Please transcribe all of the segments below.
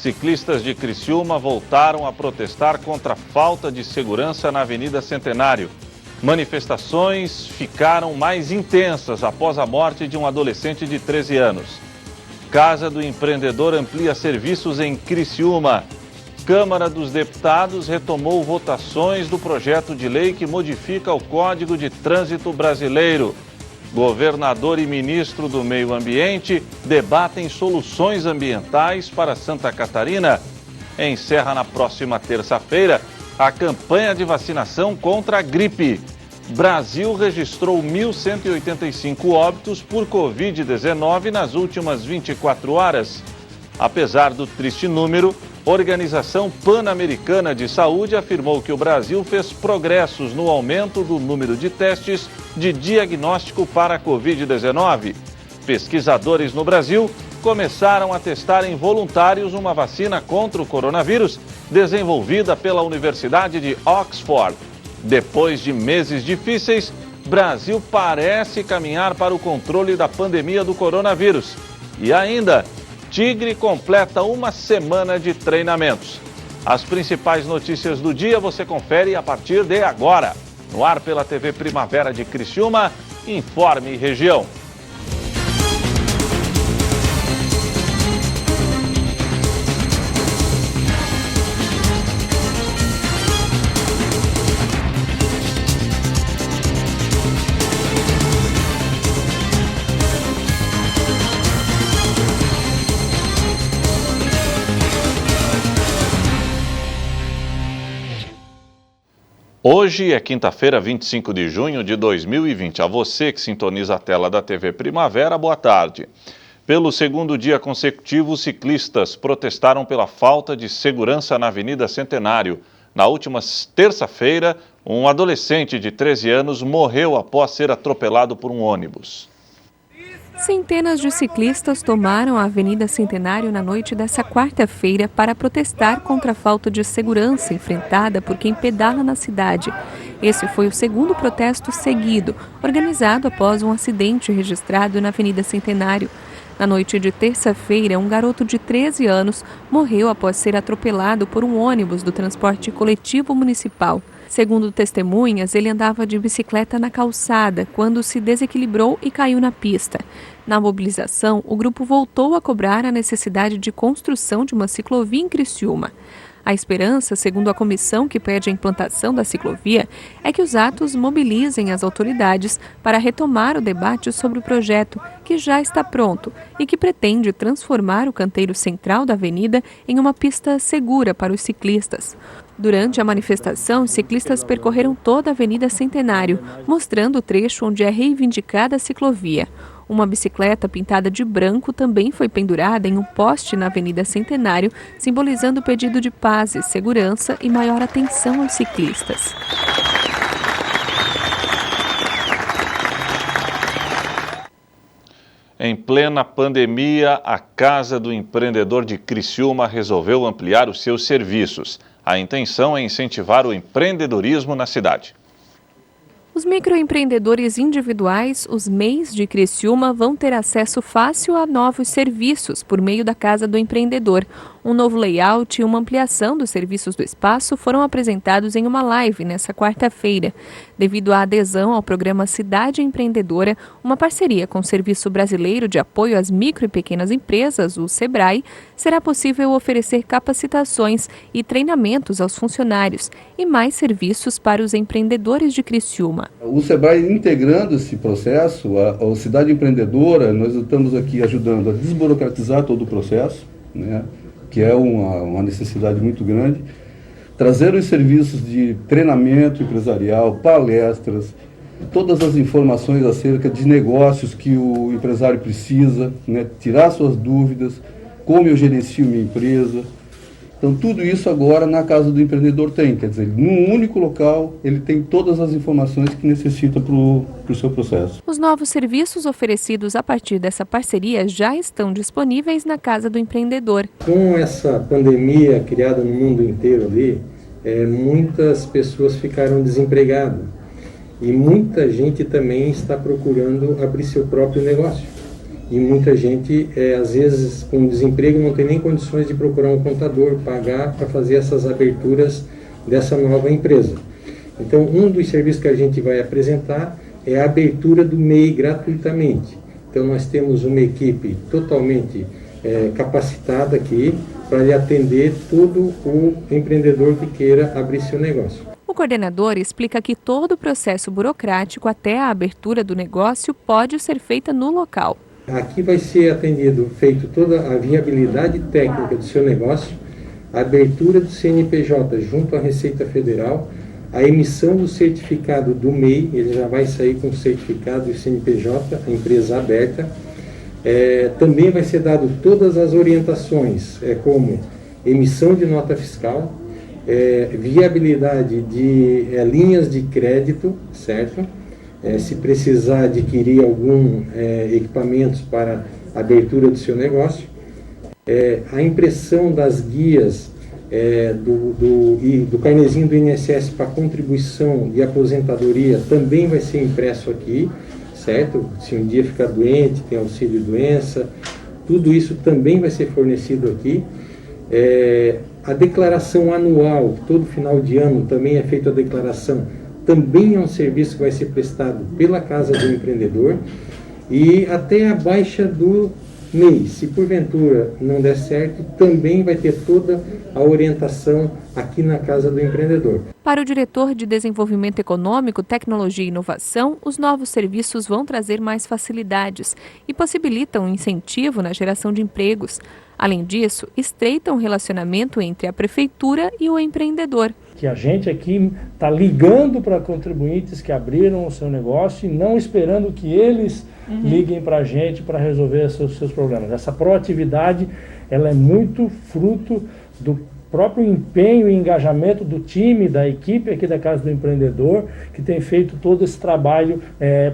Ciclistas de Criciúma voltaram a protestar contra a falta de segurança na Avenida Centenário. Manifestações ficaram mais intensas após a morte de um adolescente de 13 anos. Casa do Empreendedor amplia serviços em Criciúma. Câmara dos Deputados retomou votações do projeto de lei que modifica o Código de Trânsito Brasileiro. Governador e ministro do Meio Ambiente debatem soluções ambientais para Santa Catarina. Encerra na próxima terça-feira a campanha de vacinação contra a gripe. Brasil registrou 1.185 óbitos por Covid-19 nas últimas 24 horas. Apesar do triste número, a Organização Pan-Americana de Saúde afirmou que o Brasil fez progressos no aumento do número de testes de diagnóstico para a Covid-19. Pesquisadores no Brasil começaram a testar em voluntários uma vacina contra o coronavírus desenvolvida pela Universidade de Oxford. Depois de meses difíceis, Brasil parece caminhar para o controle da pandemia do coronavírus. E ainda, Tigre completa uma semana de treinamentos. As principais notícias do dia você confere a partir de agora. No ar pela TV Primavera de Criciúma, Informe Região. Hoje é quinta-feira, 25 de junho de 2020. A você que sintoniza a tela da TV Primavera, boa tarde. Pelo segundo dia consecutivo, ciclistas protestaram pela falta de segurança na Avenida Centenário. Na última terça-feira, um adolescente de 13 anos morreu após ser atropelado por um ônibus. Centenas de ciclistas tomaram a Avenida Centenário na noite dessa quarta-feira para protestar contra a falta de segurança enfrentada por quem pedala na cidade. Esse foi o segundo protesto seguido, organizado após um acidente registrado na Avenida Centenário. Na noite de terça-feira, um garoto de 13 anos morreu após ser atropelado por um ônibus do transporte coletivo municipal. Segundo testemunhas, ele andava de bicicleta na calçada quando se desequilibrou e caiu na pista. Na mobilização, o grupo voltou a cobrar a necessidade de construção de uma ciclovia em Criciúma. A esperança, segundo a comissão que pede a implantação da ciclovia, é que os atos mobilizem as autoridades para retomar o debate sobre o projeto, que já está pronto e que pretende transformar o canteiro central da avenida em uma pista segura para os ciclistas. Durante a manifestação, os ciclistas percorreram toda a Avenida Centenário, mostrando o trecho onde é reivindicada a ciclovia. Uma bicicleta pintada de branco também foi pendurada em um poste na Avenida Centenário, simbolizando o pedido de paz e segurança e maior atenção aos ciclistas. Em plena pandemia, a Casa do Empreendedor de Criciúma resolveu ampliar os seus serviços. A intenção é incentivar o empreendedorismo na cidade. Os microempreendedores individuais, os MEIs de Criciúma, vão ter acesso fácil a novos serviços por meio da Casa do Empreendedor. Um novo layout e uma ampliação dos serviços do espaço foram apresentados em uma live nesta quarta-feira. Devido à adesão ao programa Cidade Empreendedora, uma parceria com o Serviço Brasileiro de Apoio às Micro e Pequenas Empresas, o SEBRAE, será possível oferecer capacitações e treinamentos aos funcionários e mais serviços para os empreendedores de Criciúma. O SEBRAE integrando esse processo, a Cidade Empreendedora, nós estamos aqui ajudando a desburocratizar todo o processo, né? Que é uma necessidade muito grande, trazer os serviços de treinamento empresarial, palestras, todas as informações acerca de negócios que o empresário precisa, né, tirar suas dúvidas, como eu gerencio minha empresa. Então tudo isso agora na Casa do Empreendedor tem, quer dizer, num único local ele tem todas as informações que necessita para o seu processo. Os novos serviços oferecidos a partir dessa parceria já estão disponíveis na Casa do Empreendedor. Com essa pandemia criada no mundo inteiro ali, muitas pessoas ficaram desempregadas e muita gente também está procurando abrir seu próprio negócio. e muita gente, às vezes, com desemprego, não tem nem condições de procurar um contador, pagar para fazer essas aberturas dessa nova empresa. Então, um dos serviços que a gente vai apresentar é a abertura do MEI gratuitamente. Então, nós temos uma equipe totalmente capacitada aqui para lhe atender todo o empreendedor que queira abrir seu negócio. O coordenador explica que todo o processo burocrático até a abertura do negócio pode ser feita no local. Aqui vai ser feito toda a viabilidade técnica do seu negócio, a abertura do CNPJ junto à Receita Federal, a emissão do certificado do MEI, ele já vai sair com o certificado do CNPJ, a empresa aberta. Também vai ser dado todas as orientações, como emissão de nota fiscal, viabilidade de linhas de crédito, certo? Se precisar adquirir algum equipamentos para a abertura do seu negócio, a impressão das guias do carnezinho do INSS para contribuição de aposentadoria também vai ser impresso aqui, certo? Se um dia ficar doente, tem auxílio doença, tudo isso também vai ser fornecido aqui. A declaração anual, todo final de ano também é feita a declaração, também é um serviço que vai ser prestado pela Casa do Empreendedor, e até a baixa do MEI, se porventura não der certo, também vai ter toda a orientação aqui na Casa do Empreendedor. Para o diretor de Desenvolvimento Econômico, Tecnologia e Inovação, os novos serviços vão trazer mais facilidades e possibilitam um incentivo na geração de empregos. Além disso, estreitam o relacionamento entre a prefeitura e o empreendedor. Que a gente aqui está ligando para contribuintes que abriram o seu negócio e não esperando que eles liguem para a gente para resolver seus problemas. Essa proatividade, ela é muito fruto do próprio empenho e engajamento do time, da equipe aqui da Casa do Empreendedor, que tem feito todo esse trabalho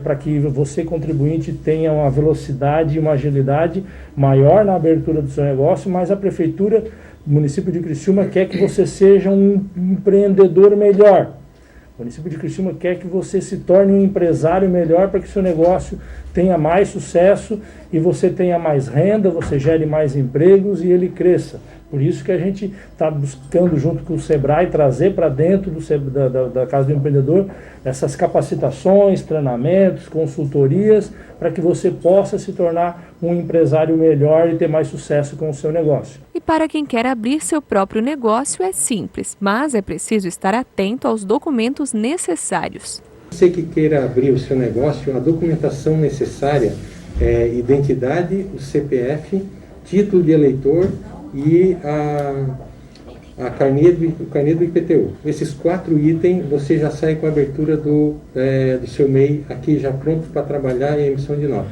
para que você, contribuinte, tenha uma velocidade e uma agilidade maior na abertura do seu negócio, mas a Prefeitura do município de Criciúma quer que você seja um empreendedor melhor. O município de Criciúma quer que você se torne um empresário melhor para que seu negócio tenha mais sucesso e você tenha mais renda, você gere mais empregos e ele cresça. Por isso que a gente está buscando, junto com o SEBRAE, trazer para dentro da Casa do Empreendedor essas capacitações, treinamentos, consultorias, para que você possa se tornar um empresário melhor e ter mais sucesso com o seu negócio. E para quem quer abrir seu próprio negócio é simples, mas é preciso estar atento aos documentos necessários. Você que queira abrir o seu negócio, a documentação necessária é identidade, o CPF, título de eleitor e o carnê do IPTU. Esses 4 itens você já sai com a abertura do seu MEI aqui já pronto para trabalhar e a emissão de nota.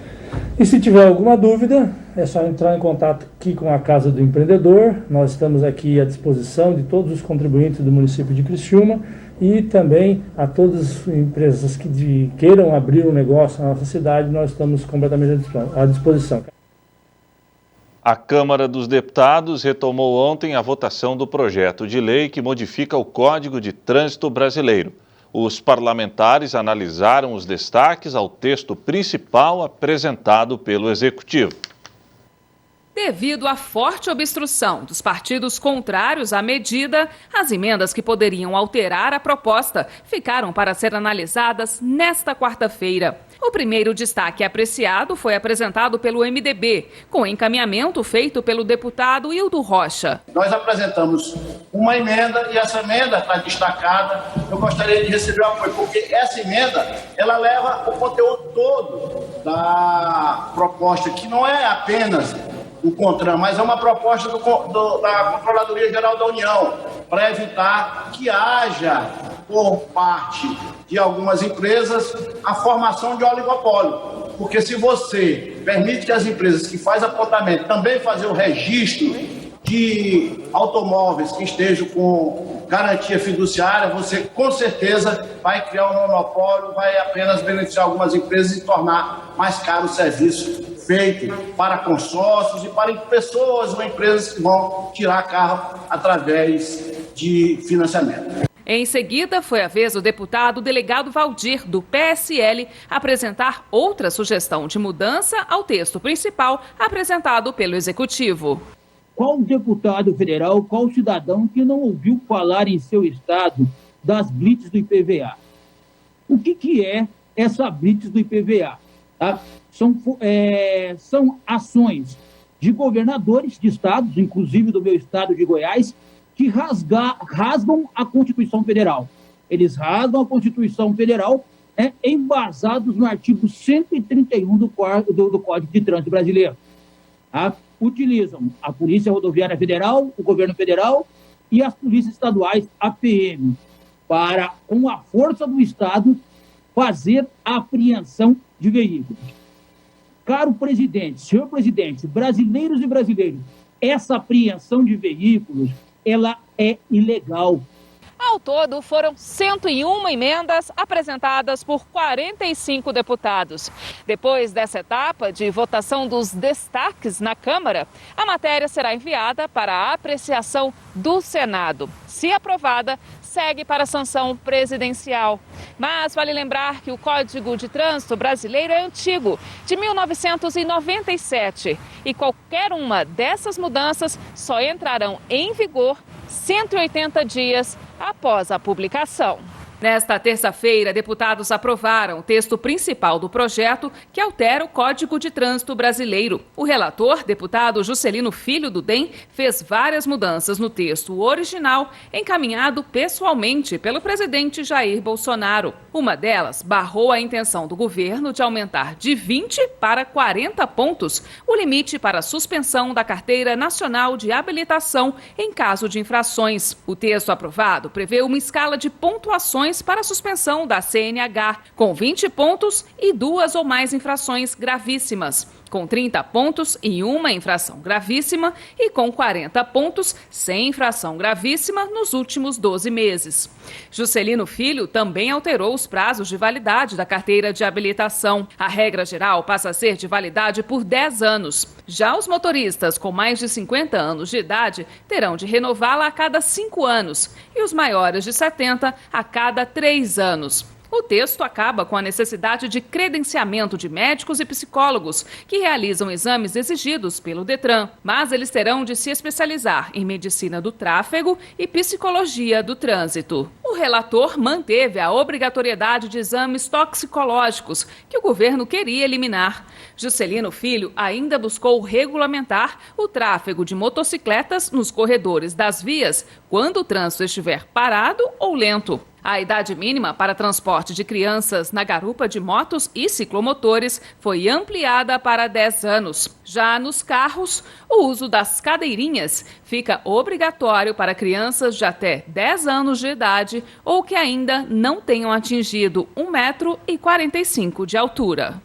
E se tiver alguma dúvida, é só entrar em contato aqui com a Casa do Empreendedor. Nós estamos aqui à disposição de todos os contribuintes do município de Criciúma e também a todas as empresas que queiram abrir um negócio na nossa cidade, nós estamos completamente à disposição. A Câmara dos Deputados retomou ontem a votação do projeto de lei que modifica o Código de Trânsito Brasileiro. Os parlamentares analisaram os destaques ao texto principal apresentado pelo Executivo. Devido à forte obstrução dos partidos contrários à medida, as emendas que poderiam alterar a proposta ficaram para ser analisadas nesta quarta-feira. O primeiro destaque apreciado foi apresentado pelo MDB, com encaminhamento feito pelo deputado Hildo Rocha. Nós apresentamos uma emenda e essa emenda está destacada. Eu gostaria de receber o apoio, porque essa emenda ela leva o conteúdo todo da proposta, que não é apenas do CONTRAN, mas é uma proposta da Controladoria Geral da União, para evitar que haja, por parte de algumas empresas, a formação de oligopólio. Porque se você permite que as empresas que fazem apontamento também fazer o registro de automóveis que estejam com garantia fiduciária, você com certeza vai criar um monopólio, vai apenas beneficiar algumas empresas e tornar mais caro o serviço feito para consórcios e para pessoas ou empresas que vão tirar carro através de financiamento. Em seguida, foi a vez do deputado delegado Valdir, do PSL, apresentar outra sugestão de mudança ao texto principal apresentado pelo Executivo. Qual deputado federal, qual cidadão que não ouviu falar em seu estado das blitz do IPVA? O que é essa blitz do IPVA? Tá? São ações de governadores de estados, inclusive do meu estado de Goiás, que rasgam a Constituição Federal. Eles rasgam a Constituição Federal embasados no artigo 131 do Código de Trânsito Brasileiro. Tá? Utilizam a Polícia Rodoviária Federal, o Governo Federal e as polícias estaduais, a PM, para, com a força do Estado, fazer a apreensão de veículos. Caro presidente, senhor presidente, brasileiros e brasileiras, essa apreensão de veículos, ela é ilegal. Ao todo, foram 101 emendas apresentadas por 45 deputados. Depois dessa etapa de votação dos destaques na Câmara, a matéria será enviada para a apreciação do Senado. Se aprovada, segue para a sanção presidencial. Mas vale lembrar que o Código de Trânsito brasileiro é antigo, de 1997, e qualquer uma dessas mudanças só entrarão em vigor 180 dias após a publicação. Nesta terça-feira, deputados aprovaram o texto principal do projeto que altera o Código de Trânsito brasileiro. O relator, deputado Juscelino Filho, do DEM, fez várias mudanças no texto original, encaminhado pessoalmente pelo presidente Jair Bolsonaro. Uma delas barrou a intenção do governo de aumentar de 20 para 40 pontos o limite para a suspensão da Carteira Nacional de Habilitação em caso de infrações. O texto aprovado prevê uma escala de pontuações para a suspensão da CNH, com 20 pontos e 2 ou mais infrações gravíssimas, com 30 pontos e uma infração gravíssima e com 40 pontos sem infração gravíssima nos últimos 12 meses. Juscelino Filho também alterou os prazos de validade da carteira de habilitação. A regra geral passa a ser de validade por 10 anos. Já os motoristas com mais de 50 anos de idade terão de renová-la a cada 5 anos e os maiores de 70 a cada 3 anos. O texto acaba com a necessidade de credenciamento de médicos e psicólogos que realizam exames exigidos pelo Detran, mas eles terão de se especializar em medicina do tráfego e psicologia do trânsito. O relator manteve a obrigatoriedade de exames toxicológicos, que o governo queria eliminar. Juscelino Filho ainda buscou regulamentar o tráfego de motocicletas nos corredores das vias, quando o trânsito estiver parado ou lento. A idade mínima para transporte de crianças na garupa de motos e ciclomotores foi ampliada para 10 anos. Já nos carros, o uso das cadeirinhas fica obrigatório para crianças de até 10 anos de idade ou que ainda não tenham atingido 1,45 m de altura.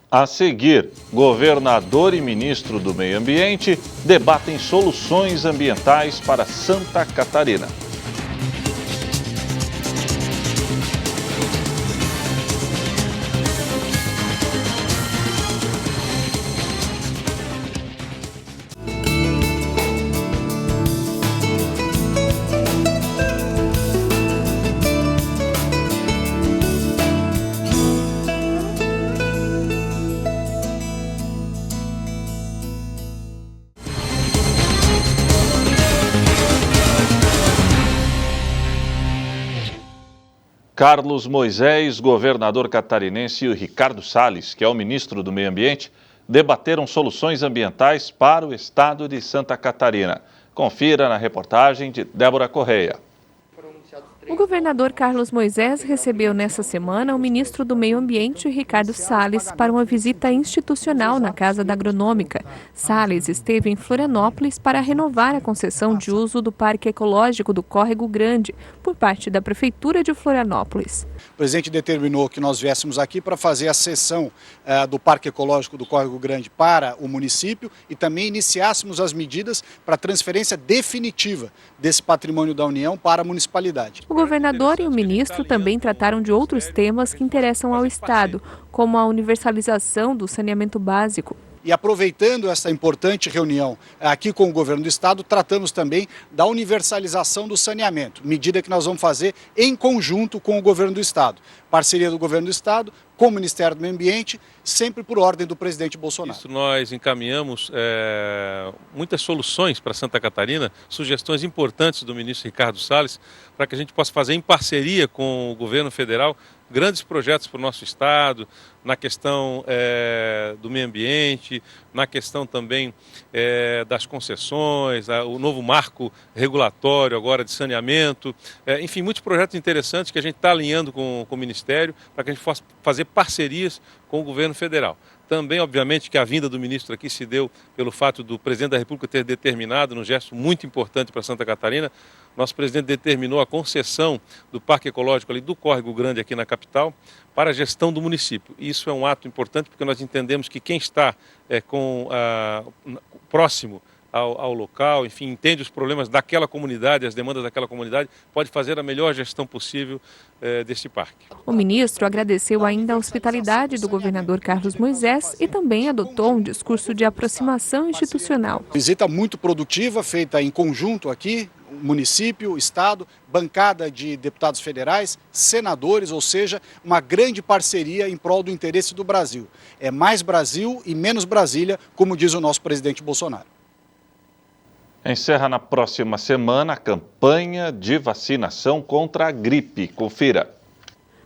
A seguir, governador e ministro do Meio Ambiente debatem soluções ambientais para Santa Catarina. Carlos Moisés, governador catarinense, e o Ricardo Salles, que é o ministro do Meio Ambiente, debateram soluções ambientais para o estado de Santa Catarina. Confira na reportagem de Débora Correia. O governador Carlos Moisés recebeu nessa semana o ministro do Meio Ambiente, Ricardo Salles, para uma visita institucional na Casa da Agronômica. Salles esteve em Florianópolis para renovar a concessão de uso do Parque Ecológico do Córrego Grande, por parte da Prefeitura de Florianópolis. O presidente determinou que nós viéssemos aqui para fazer a cessão do Parque Ecológico do Córrego Grande para o município e também iniciássemos as medidas para a transferência definitiva desse patrimônio da União para a municipalidade. O governador e o ministro também trataram de outros temas que interessam ao Estado, como a universalização do saneamento básico. E aproveitando essa importante reunião aqui com o governo do estado, tratamos também da universalização do saneamento, medida que nós vamos fazer em conjunto com o governo do estado. Parceria do governo do estado com o Ministério do Meio Ambiente, sempre por ordem do presidente Bolsonaro. Isso, nós encaminhamos muitas soluções para Santa Catarina, sugestões importantes do ministro Ricardo Salles, para que a gente possa fazer em parceria com o governo federal grandes projetos para o nosso estado, na questão do meio ambiente, na questão também das concessões, o novo marco regulatório agora de saneamento, enfim, muitos projetos interessantes que a gente está alinhando com o Ministério para que a gente possa fazer parcerias com o governo federal. Também, obviamente, que a vinda do ministro aqui se deu pelo fato do presidente da República ter determinado, num gesto muito importante para Santa Catarina, nosso presidente determinou a concessão do Parque Ecológico ali do Córrego Grande aqui na capital para a gestão do município. Isso é um ato importante porque nós entendemos que quem está próximo ao local, enfim, entende os problemas daquela comunidade, as demandas daquela comunidade, pode fazer a melhor gestão possível deste parque. O ministro agradeceu ainda a hospitalidade do governador Carlos Moisés e também adotou um discurso de aproximação institucional. Visita muito produtiva, feita em conjunto aqui, município, estado, bancada de deputados federais, senadores, ou seja, uma grande parceria em prol do interesse do Brasil. É mais Brasil e menos Brasília, como diz o nosso presidente Bolsonaro. Encerra na próxima semana a campanha de vacinação contra a gripe. Confira.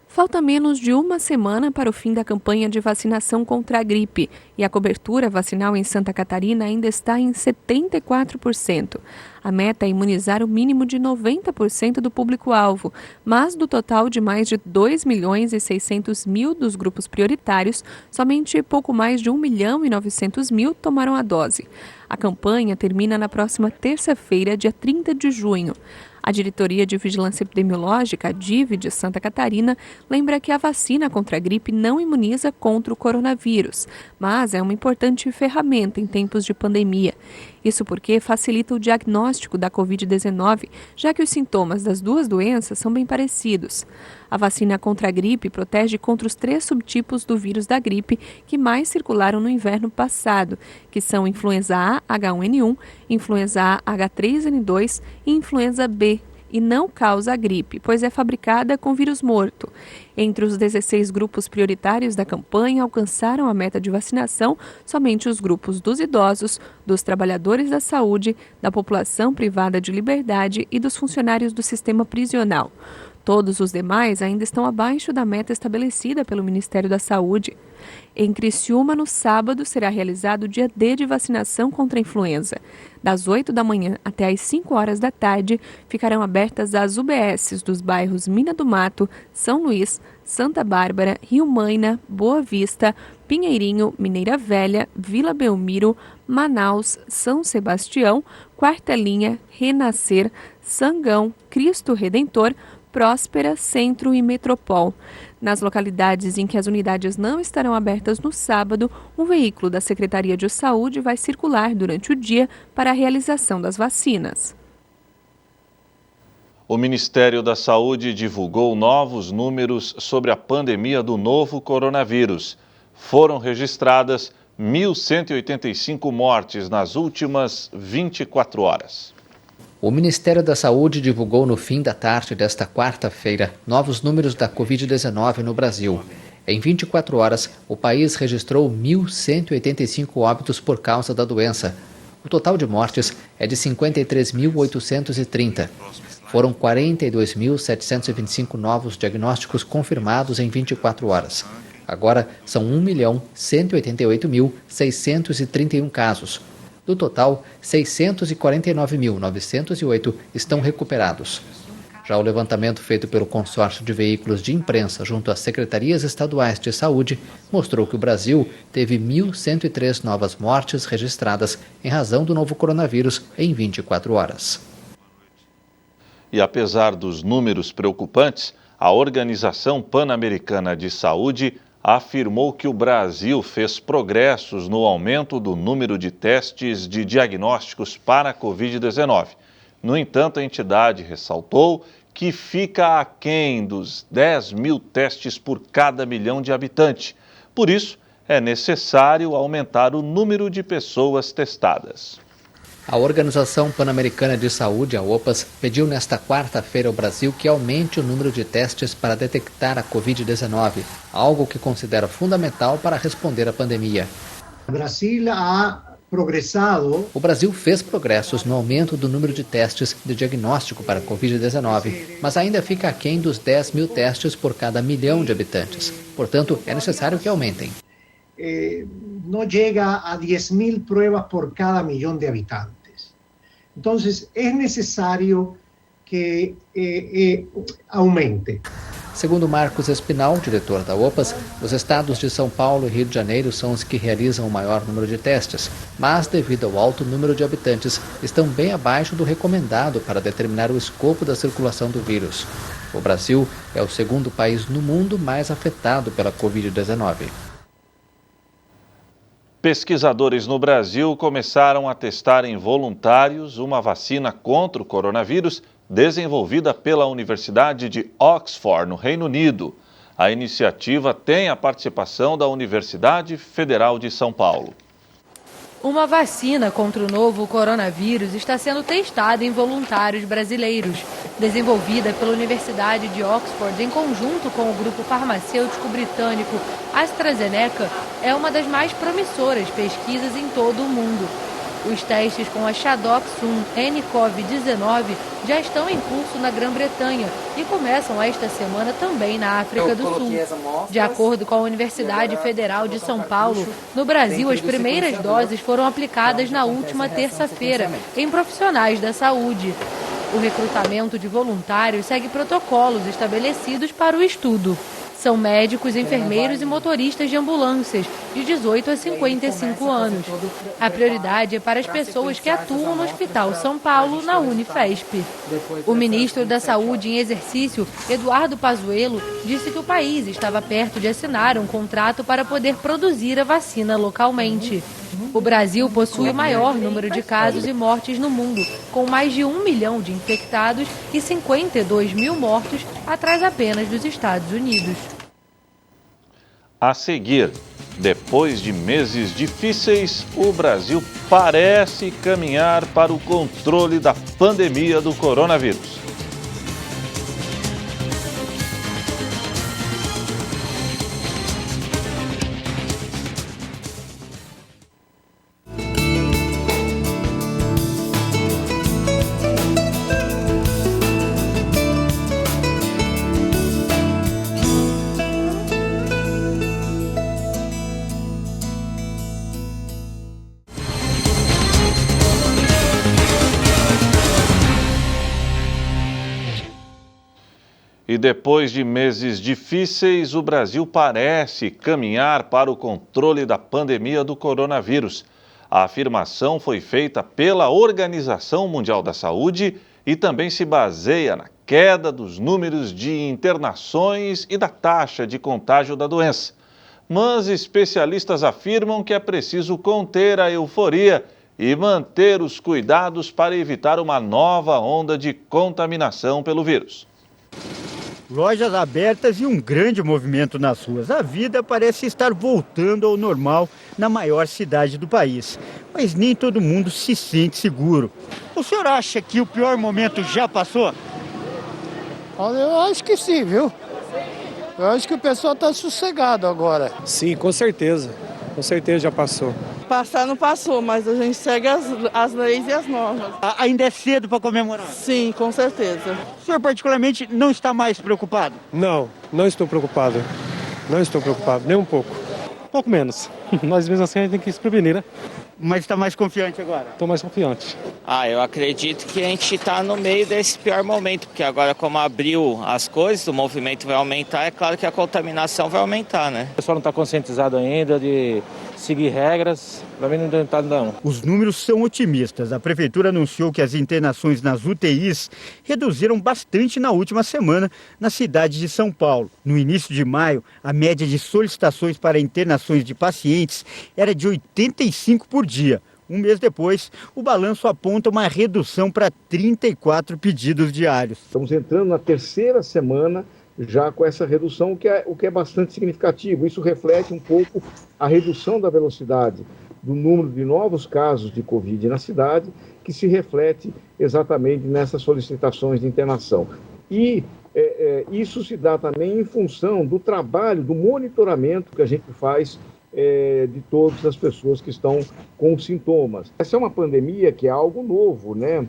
Falta menos de uma semana para o fim da campanha de vacinação contra a gripe e a cobertura vacinal em Santa Catarina ainda está em 74%. A meta é imunizar o mínimo de 90% do público-alvo, mas do total de mais de 2.600.000 dos grupos prioritários, somente pouco mais de 1.900.000 tomaram a dose. A campanha termina na próxima terça-feira, dia 30 de junho. A Diretoria de Vigilância Epidemiológica, a DIV, de Santa Catarina, lembra que a vacina contra a gripe não imuniza contra o coronavírus, mas é uma importante ferramenta em tempos de pandemia. Isso porque facilita o diagnóstico da Covid-19, já que os sintomas das duas doenças são bem parecidos. A vacina contra a gripe protege contra os 3 subtipos do vírus da gripe que mais circularam no inverno passado, que são influenza A, H1N1, influenza A, H3N2 e influenza B, e não causa a gripe, pois é fabricada com vírus morto. Entre os 16 grupos prioritários da campanha, alcançaram a meta de vacinação somente os grupos dos idosos, dos trabalhadores da saúde, da população privada de liberdade e dos funcionários do sistema prisional. Todos os demais ainda estão abaixo da meta estabelecida pelo Ministério da Saúde. Em Criciúma, no sábado, será realizado o dia D de vacinação contra a influenza. Das 8 da manhã até às 5 horas da tarde, ficarão abertas as UBSs dos bairros Mina do Mato, São Luís, Santa Bárbara, Rio Maina, Boa Vista, Pinheirinho, Mineira Velha, Vila Belmiro, Manaus, São Sebastião, Quarta Linha, Renascer, Sangão, Cristo Redentor, Próspera, Centro e Metropol. Nas localidades em que as unidades não estarão abertas no sábado, um veículo da Secretaria de Saúde vai circular durante o dia para a realização das vacinas. O Ministério da Saúde divulgou novos números sobre a pandemia do novo coronavírus. Foram registradas 1.185 mortes nas últimas 24 horas. O Ministério da Saúde divulgou no fim da tarde desta quarta-feira novos números da Covid-19 no Brasil. Em 24 horas, o país registrou 1.185 óbitos por causa da doença. O total de mortes é de 53.830. Foram 42.725 novos diagnósticos confirmados em 24 horas. Agora são 1.188.631 casos. Do total, 649.908 estão recuperados. Já o levantamento feito pelo consórcio de veículos de imprensa junto às secretarias estaduais de saúde mostrou que o Brasil teve 1.103 novas mortes registradas em razão do novo coronavírus em 24 horas. E apesar dos números preocupantes, a Organização Pan-Americana de Saúde afirmou que o Brasil fez progressos no aumento do número de testes de diagnósticos para a Covid-19. No entanto, a entidade ressaltou que fica aquém dos 10 mil testes por cada milhão de habitantes. Por isso, é necessário aumentar o número de pessoas testadas. A Organização Pan-Americana de Saúde, a OPAS, pediu nesta quarta-feira ao Brasil que aumente o número de testes para detectar a Covid-19, algo que considera fundamental para responder à pandemia. O Brasil fez progressos no aumento do número de testes de diagnóstico para a Covid-19, mas ainda fica aquém dos 10 mil testes por cada milhão de habitantes. Portanto, é necessário que aumentem. No llega a 10.000 pruebas por cada millón de habitantes. Entonces, es necesario que aumente. Segundo Marcos Espinal, diretor da OPAS, os estados de São Paulo e Rio de Janeiro são os que realizam o maior número de testes, mas, devido ao alto número de habitantes, estão bem abaixo do recomendado para determinar o escopo da circulação do vírus. O Brasil é o segundo país no mundo mais afetado pela Covid-19. Pesquisadores no Brasil começaram a testar em voluntários uma vacina contra o coronavírus desenvolvida pela Universidade de Oxford, no Reino Unido. A iniciativa tem a participação da Universidade Federal de São Paulo. Uma vacina contra o novo coronavírus está sendo testada em voluntários brasileiros. Desenvolvida pela Universidade de Oxford em conjunto com o grupo farmacêutico britânico AstraZeneca, é uma das mais promissoras pesquisas em todo o mundo. Os testes com a Shadox-1-nCoV-19 já estão em curso na Grã-Bretanha e começam esta semana também na África do Sul. De acordo com a Universidade Federal de São Paulo, no Brasil as primeiras doses foram aplicadas na última terça-feira em profissionais da saúde. O recrutamento de voluntários segue protocolos estabelecidos para o estudo. São médicos, enfermeiros e motoristas de ambulâncias, de 18 a 55 anos. A prioridade é para as pessoas que atuam no Hospital São Paulo, na Unifesp. O ministro da Saúde em exercício, Eduardo Pazuello, disse que o país estava perto de assinar um contrato para poder produzir a vacina localmente. O Brasil possui o maior número de casos e mortes no mundo, com mais de 1 milhão de infectados e 52 mil mortos, atrás apenas dos Estados Unidos. A seguir, depois de meses difíceis, o Brasil parece caminhar para o controle da pandemia do coronavírus. E depois de meses difíceis, o Brasil parece caminhar para o controle da pandemia do coronavírus. A afirmação foi feita pela Organização Mundial da Saúde e também se baseia na queda dos números de internações e da taxa de contágio da doença. Mas especialistas afirmam que é preciso conter a euforia e manter os cuidados para evitar uma nova onda de contaminação pelo vírus. Lojas abertas e um grande movimento nas ruas. A vida parece estar voltando ao normal na maior cidade do país. Mas nem todo mundo se sente seguro. O senhor acha que o pior momento já passou? Olha, eu acho que sim, viu? Eu acho que o pessoal está sossegado agora. Sim, com certeza. Com certeza já passou. Passar não passou, mas a gente segue as leis e as normas. Ainda é cedo para comemorar? Sim, com certeza. O senhor particularmente não está mais preocupado? Não, não estou preocupado. Não estou preocupado, nem um pouco. Pouco menos. Mas mesmo assim a gente tem que se prevenir, né? Mas está mais confiante agora? Estou mais confiante. Eu acredito que a gente está no meio desse pior momento, porque agora como abriu as coisas, o movimento vai aumentar, é claro que a contaminação vai aumentar, né? O pessoal não está conscientizado ainda de seguir regras, para mim não está não. Os números são otimistas. A Prefeitura anunciou que as internações nas UTIs reduziram bastante na última semana na cidade de São Paulo. No início de maio, a média de solicitações para internações de pacientes era de 85 por dia. Um mês depois, o balanço aponta uma redução para 34 pedidos diários. Estamos entrando na terceira semana já com essa redução, o que é bastante significativo. Isso reflete um pouco a redução da velocidade do número de novos casos de Covid na cidade, que se reflete exatamente nessas solicitações de internação. E isso se dá também em função do trabalho, do monitoramento que a gente faz de todas as pessoas que estão com sintomas. Essa é uma pandemia que é algo novo, né?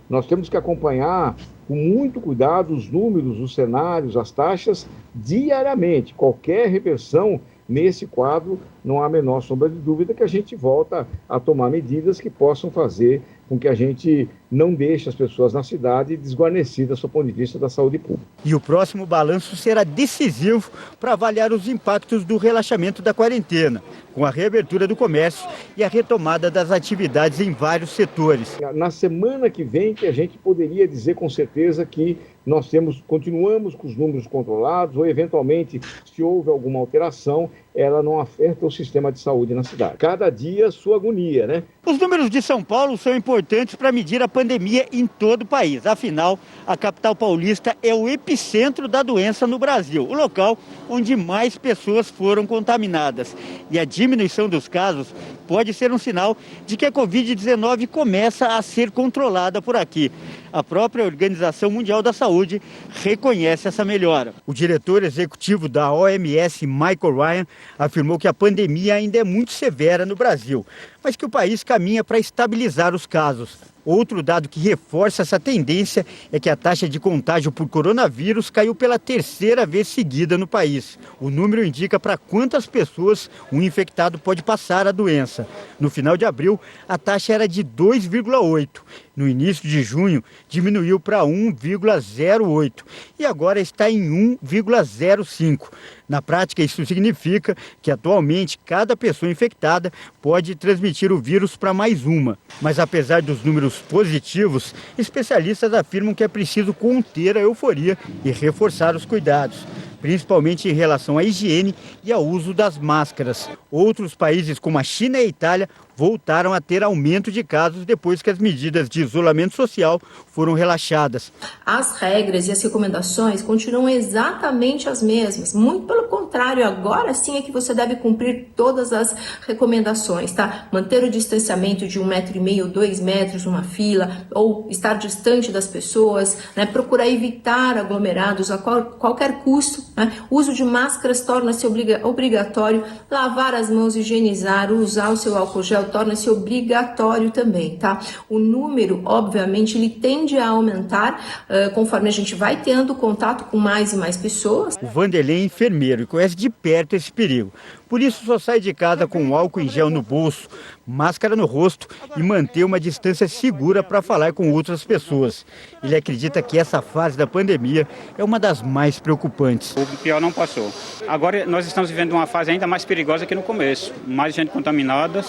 Nós temos que acompanhar com muito cuidado os números, os cenários, as taxas diariamente. Qualquer reversão nesse quadro, não há a menor sombra de dúvida que a gente volta a tomar medidas que possam fazer com que a gente não deixe as pessoas na cidade desguarnecidas do ponto de vista da saúde pública. E o próximo balanço será decisivo para avaliar os impactos do relaxamento da quarentena, com a reabertura do comércio e a retomada das atividades em vários setores. Na semana que vem que a gente poderia dizer com certeza que nós continuamos com os números controlados ou, eventualmente, se houve alguma alteração, ela não afeta o sistema de saúde na cidade. Cada dia, sua agonia, né? Os números de São Paulo são importantes para medir a pandemia em todo o país. Afinal, a capital paulista é o epicentro da doença no Brasil, o local onde mais pessoas foram contaminadas. E a diminuição dos casos pode ser um sinal de que a Covid-19 começa a ser controlada por aqui. A própria Organização Mundial da Saúde reconhece essa melhora. O diretor executivo da OMS, Michael Ryan, afirmou que a pandemia ainda é muito severa no Brasil, mas que o país caminha para estabilizar os casos. Outro dado que reforça essa tendência é que a taxa de contágio por coronavírus caiu pela terceira vez seguida no país. O número indica para quantas pessoas um infectado pode passar a doença. No final de abril, a taxa era de 2,8. No início de junho, diminuiu para 1,08 e agora está em 1,05. Na prática, isso significa que atualmente cada pessoa infectada pode transmitir o vírus para mais uma. Mas apesar dos números positivos, especialistas afirmam que é preciso conter a euforia e reforçar os cuidados, principalmente em relação à higiene e ao uso das máscaras. Outros países, como a China e a Itália, voltaram a ter aumento de casos depois que as medidas de isolamento social foram relaxadas. As regras e as recomendações continuam exatamente as mesmas. Muito pelo contrário, agora sim é que você deve cumprir todas as recomendações, tá? Manter o distanciamento de 1,5 m ou 2 metros numa fila, ou estar distante das pessoas, né? Procurar evitar aglomerados a qualquer custo, né? O uso de máscaras torna-se obrigatório, lavar as mãos, higienizar, usar o seu álcool gel torna-se obrigatório também, tá? O número, obviamente, ele tende a aumentar conforme a gente vai tendo contato com mais e mais pessoas. O Vanderlei é enfermeiro e conhece de perto esse perigo. Por isso, só sai de casa com álcool em gel no bolso, máscara no rosto e manter uma distância segura para falar com outras pessoas. Ele acredita que essa fase da pandemia é uma das mais preocupantes. O pior não passou. Agora nós estamos vivendo uma fase ainda mais perigosa que no começo. Mais gente contaminada,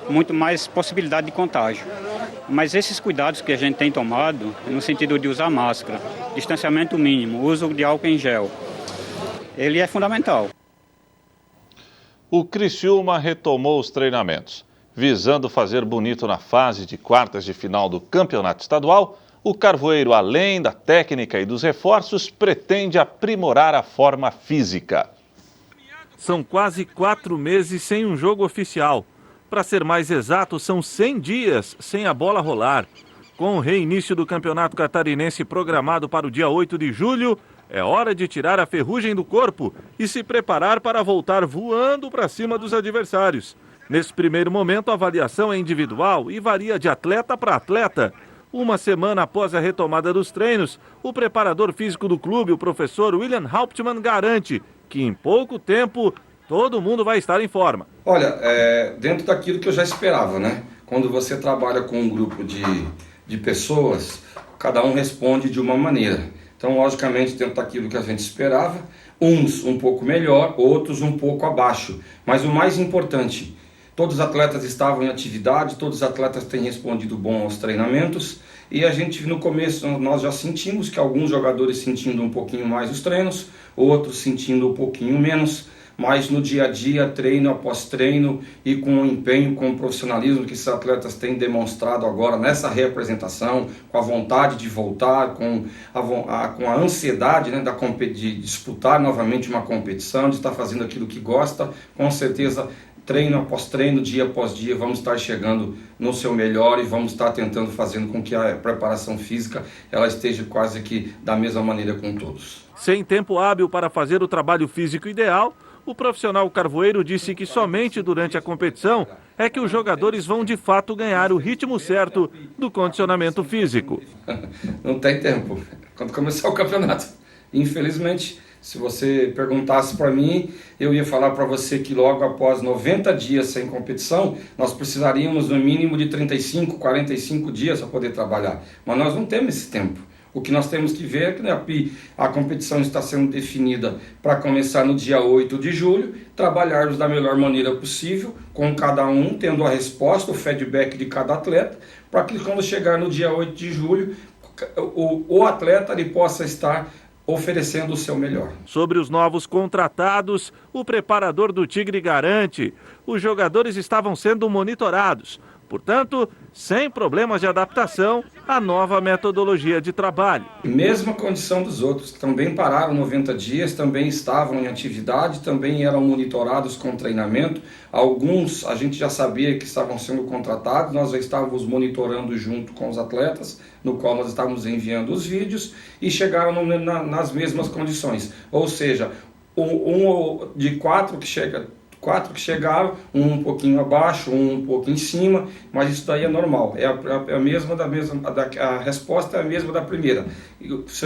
muito mais possibilidade de contágio. Mas esses cuidados que a gente tem tomado, no sentido de usar máscara, distanciamento mínimo, uso de álcool em gel, ele é fundamental. O Criciúma retomou os treinamentos. Visando fazer bonito na fase de quartas de final do campeonato estadual, o Carvoeiro, além da técnica e dos reforços, pretende aprimorar a forma física. São quase 4 meses sem um jogo oficial. Para ser mais exato, são 100 dias sem a bola rolar. Com o reinício do Campeonato Catarinense programado para o dia 8 de julho, é hora de tirar a ferrugem do corpo e se preparar para voltar voando para cima dos adversários. Nesse primeiro momento, a avaliação é individual e varia de atleta para atleta. Uma semana após a retomada dos treinos, o preparador físico do clube, o professor William Hauptmann, garante que em pouco tempo todo mundo vai estar em forma. Olha, dentro daquilo que eu já esperava, né? Quando você trabalha com um grupo de pessoas, cada um responde de uma maneira. Então, logicamente, dentro daquilo que a gente esperava, uns um pouco melhor, outros um pouco abaixo. Mas o mais importante, todos os atletas estavam em atividade, todos os atletas têm respondido bom aos treinamentos. E a gente, no começo, nós já sentimos que alguns jogadores sentindo um pouquinho mais os treinos, outros sentindo um pouquinho menos. mas no dia a dia, treino após treino e com o empenho, com o profissionalismo que esses atletas têm demonstrado agora nessa reapresentação, com a vontade de voltar, com a ansiedade, né, de disputar novamente uma competição, de estar fazendo aquilo que gosta, com certeza, treino após treino, dia após dia, vamos estar chegando no seu melhor e vamos estar tentando fazendo com que a preparação física ela esteja quase que da mesma maneira com todos. Sem tempo hábil para fazer o trabalho físico ideal, o profissional carvoeiro disse que somente durante a competição é que os jogadores vão de fato ganhar o ritmo certo do condicionamento físico. Não tem tempo. Quando começar o campeonato, infelizmente, se você perguntasse para mim, eu ia falar para você que logo após 90 dias sem competição, nós precisaríamos no mínimo de 35, 45 dias para poder trabalhar. Mas nós não temos esse tempo. O que nós temos que ver é que a competição está sendo definida para começar no dia 8 de julho, trabalharmos da melhor maneira possível, com cada um tendo a resposta, o feedback de cada atleta, para que quando chegar no dia 8 de julho, o atleta ele possa estar oferecendo o seu melhor. Sobre os novos contratados, o preparador do Tigre garante: os jogadores estavam sendo monitorados, portanto, sem problemas de adaptação à nova metodologia de trabalho. Mesma condição dos outros, que também pararam 90 dias, também estavam em atividade, também eram monitorados com treinamento. Alguns a gente já sabia que estavam sendo contratados, nós já estávamos monitorando junto com os atletas, no qual nós estávamos enviando os vídeos e chegaram nas mesmas condições. Ou seja, de quatro que chegaram, um pouquinho abaixo, um pouco em cima, mas isso daí é normal, é a mesma a resposta é a mesma da primeira.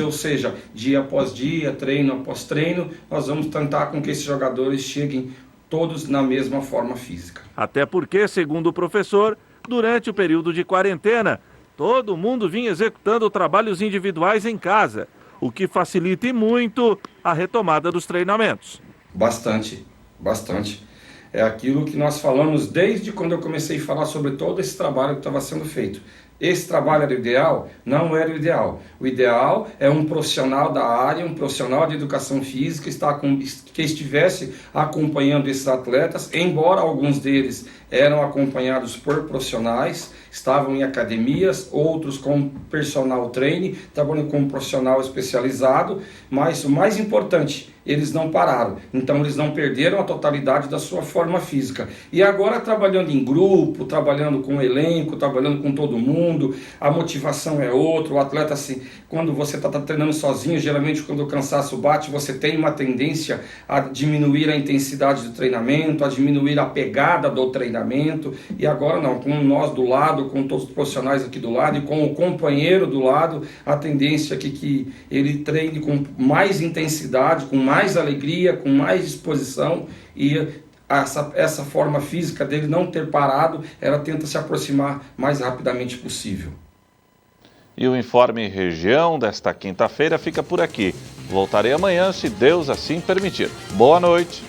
Ou seja, dia após dia, treino após treino, nós vamos tentar com que esses jogadores cheguem todos na mesma forma física. Até porque, segundo o professor, durante o período de quarentena, todo mundo vinha executando trabalhos individuais em casa, o que facilita e muito a retomada dos treinamentos. Bastante. É aquilo que nós falamos desde quando eu comecei a falar sobre todo esse trabalho que estava sendo feito. Esse trabalho era o ideal? Não era o ideal. O ideal é um profissional da área, um profissional de educação física que estivesse acompanhando esses atletas, embora alguns deles eram acompanhados por profissionais, estavam em academias, outros com personal training, trabalhando com um profissional especializado, mas o mais importante, eles não pararam, então eles não perderam a totalidade da sua forma física. E agora trabalhando em grupo, trabalhando com o elenco, trabalhando com todo mundo, a motivação é outra, o atleta, assim, quando você está treinando sozinho, geralmente quando o cansaço bate, você tem uma tendência a diminuir a intensidade do treinamento, a diminuir a pegada do treinamento, e agora não, com nós do lado, com todos os profissionais aqui do lado e com o companheiro do lado, a tendência é que ele treine com mais intensidade, com mais alegria, com mais disposição, e essa forma física dele não ter parado, ela tenta se aproximar mais rapidamente possível. E o Informe Região desta quinta-feira fica por aqui. Voltarei amanhã, se Deus assim permitir. Boa noite.